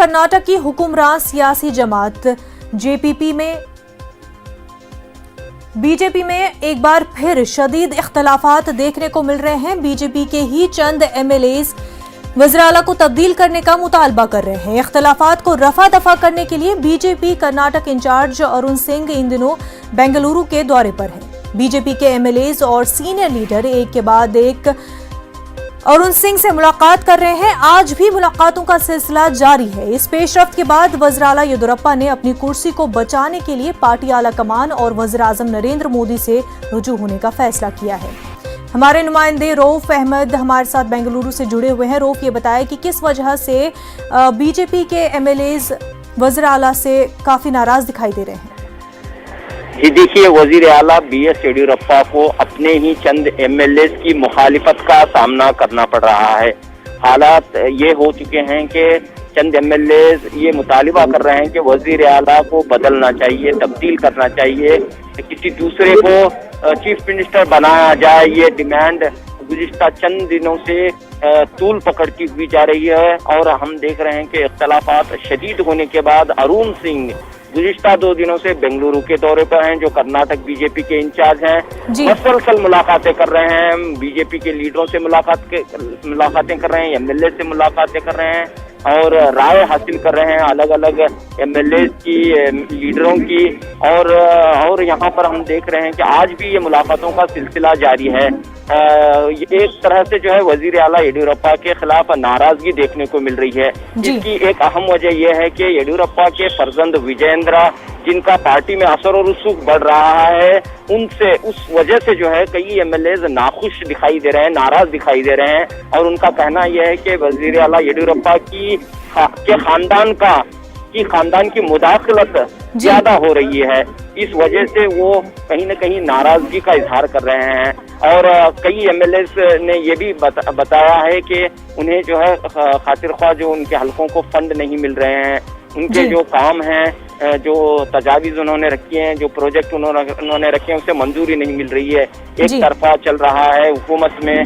कर्नाटक की हुक्मरान सियासी जमात बीजेपी में एक बार फिर शदीद इख्तलाफात देखने को मिल रहे हैं। बीजेपी के ही चंद एमएलएज वज़ीर आला को तब्दील करने का मुतालबा कर रहे हैं। इख्तलाफात को रफा दफा करने के लिए बीजेपी कर्नाटक इंचार्ज अरुण सिंह इन दिनों बेंगलुरु के दौरे पर हैं। बीजेपी के एमएलएज और सीनियर लीडर एक के बाद एक अरुण सिंह से मुलाकात कर रहे हैं। आज भी मुलाकातों का सिलसिला जारी है। इस पेशरफ्त के बाद वज़ीर आला येदियुरप्पा ने अपनी कुर्सी को बचाने के लिए पार्टी आला कमान और वज़ीर आज़म नरेंद्र मोदी से रुजू होने का फैसला किया है। हमारे नुमाइंदे रऊफ अहमद हमारे साथ बेंगलुरु से जुड़े हुए हैं। रऊफ, ये बताया कि किस वजह से बीजेपी के एमएलएज वज़ीर आला से काफी नाराज दिखाई दे रहे हैं। जी देखिए, वजीर आला बीएस येदियुरप्पा को अपने ही चंद एमएलए की मुखालिफत का सामना करना पड़ रहा है। हालात ये हो चुके हैं कि चंद एमएलए ये मुतालिबा कर रहे हैं कि वजीर आला को बदलना चाहिए, तब्दील करना चाहिए, किसी दूसरे को चीफ मिनिस्टर बनाया जाए। ये डिमांड गुज़िश्ता चंद दिनों से तूल पकड़ती हुई जा रही है और हम देख रहे हैं कि इख्तलाफात शदीद होने के बाद अरुण सिंह गुज़िश्ता 2 दिनों से बेंगलुरु के दौरे पर हैं, जो कर्नाटक बीजेपी के इंचार्ज हैं। मुसलसल मुलाकातें कर रहे हैं, बीजेपी के लीडरों से मुलाकातें कर रहे हैं, एमएलए से मुलाकातें कर रहे हैं और राय हासिल कर रहे हैं अलग अलग एमएलए की, लीडरों की। और यहाँ पर हम देख रहे हैं कि आज भी ये मुलाकातों का सिलसिला जारी है। एक तरह से जो है वजीर आला येदियुरप्पा के खिलाफ नाराजगी देखने को मिल रही है। इसकी एक अहम वजह यह है कि येदियुरप्पा के फर्जंद विजयेंद्रा, जिनका पार्टी में असर और रसूख बढ़ रहा है, उनसे उस वजह से जो है कई एमएलए नाखुश दिखाई दे रहे हैं, नाराज दिखाई दे रहे हैं और उनका कहना यह है कि वजीर आला येदियुरप्पा के खानदान की मुदाखलत ज्यादा हो रही है। इस वजह से वो कहीं न कहीं नाराजगी का इजहार कर रहे हैं और कई एमएलए ने ये भी बताया है कि उन्हें जो है खातिर ख्वाह जो उनके हलकों को फंड नहीं मिल रहे हैं, उनके जो काम हैं, जो तजावीज उन्होंने रखी हैं, जो प्रोजेक्ट उन्होंने रखे हैं, उसे मंजूरी नहीं मिल रही है। एक तरफा चल रहा है हुकूमत में,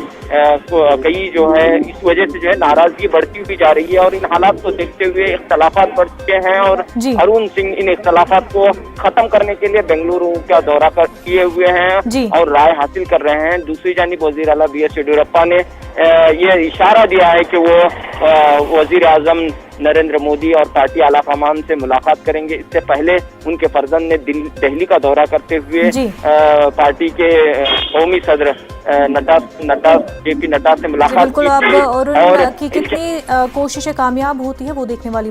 कई जो है इस वजह से जो है नाराजगी बढ़ती हुई जा रही है और इन हालात को देखते हुए इख्तलाफात बढ़ चुके हैं और अरुण सिंह इन इख्तलाफात को खत्म करने के लिए बेंगलुरु का दौरा किए हुए हैं और राय हासिल कर रहे हैं। दूसरी जानिब वजीर आला बीएस येदियुरप्पा ने यह इशारा दिया है कि वो वजीर आजम नरेंद्र मोदी और पार्टी आला कमान से मुलाकात करेंगे। इससे पहले उनके फर्जंद ने दिल्ली का दौरा करते हुए पार्टी के कौमी सदर जेपी नड्डा से मुलाकात की। और कितनी कोशिशें कामयाब होती है वो देखने वाली